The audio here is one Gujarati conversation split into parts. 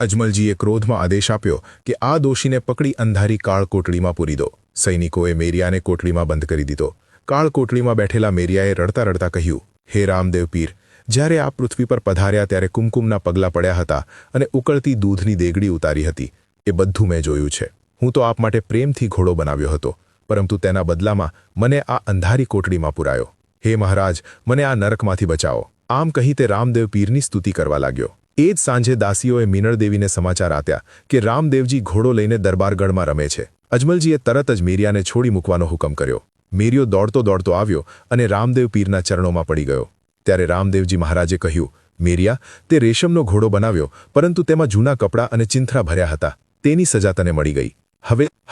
અજમલજીએ ક્રોધમાં આદેશ આપ્યો કે આ દોષીને પકડી અંધારી કાળ કોટડીમાં પૂરી દો. સૈનિકોએ મેરિયાને કોટડીમાં બંધ કરી દીધો. કાળ કોટડીમાં બેઠેલા મેરિયાએ રડતા રડતા કહ્યું, હે રામદેવ પીર, જ્યારે આપ પૃથ્વી પર પધાર્યા ત્યારે કુમકુમના પગલાં પડ્યા હતા અને ઉકળતી દૂધની દેગડી ઉતારી હતી. એ બધું મેં જોયું છે. હું તો આપ માટે પ્રેમથી ઘોડો બનાવ્યો હતો, પરંતુ તેના બદલામાં મને આ અંધારી કોટડીમાં પુરાયો. હે મહારાજ, મને આ નરકમાંથી બચાવો. આમ કહી તે રામદેવ પીરની સ્તુતિ કરવા લાગ્યો. એ જ સાંજે દાસીઓએ મીનળદેવીને સમાચાર આપ્યા કે રામદેવજી ઘોડો લઈને દરબારગઢમાં રમે છે. અજમલજીએ તરત જ મેરિયાને છોડી મૂકવાનો હુકમ કર્યો. મેરિયો દોડતો દોડતો આવ્યો અને રામદેવ પીરના ચરણોમાં પડી ગયો. ત્યારે રામદેવજી મહારાજે કહ્યું, મેરિયા, તે રેશમનો ઘોડો બનાવ્યો, પરંતુ તેમાં જૂના કપડાં અને ચિંથરા ભર્યા હતા. તેની સજા તને મળી ગઈ.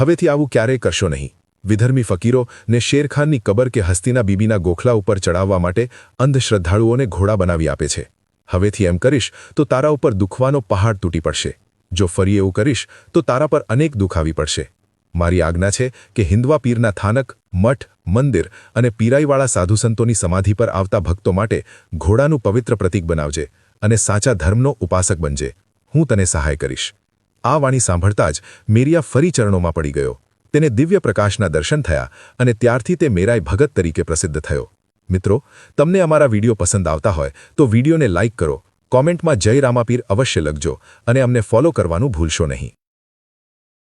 હવેથી આવું ક્યારેય કરશો નહીં. વિધર્મી ફકીરો ને શેરખાનની કબર કે હસ્તીના બીબીના ગોખલા ઉપર ચડાવવા માટે અંધશ્રદ્ધાળુઓને ઘોડા બનાવી આપે છે. હવેથી એમ કરીશ તો તારા ઉપર દુખવાનો પહાડ તૂટી પડશે. જો ફરી એવું કરીશ તો તારા પર અનેક દુઃખ આવી પડશે. મારી આજ્ઞા છે કે હિન્દવા પીરના થાનક, મઠ, મંદિર અને પીરાઈવાળા સાધુસંતોની સમાધિ પર આવતા ભક્તો માટે ઘોડાનું પવિત્ર પ્રતીક બનાવજે અને સાચા ધર્મનો ઉપાસક બનજે. હું તને સહાય કરીશ. આ વાણી સાંભળતા જ મેરિયા ફરી ચરણોમાં પડી ગયો. તેને દિવ્ય પ્રકાશના દર્શન થયા અને ત્યારથી તે મેરાઈ ભગત તરીકે પ્રસિદ્ધ થયો. મિત્રો, તમને અમારા વિડીયો પસંદ આવતા હોય તો વિડીયોને લાઇક કરો, કોમેન્ટમાં જય રામાપીર અવશ્ય લખજો અને અમને ફોલો કરવાનું ભૂલશો નહીં.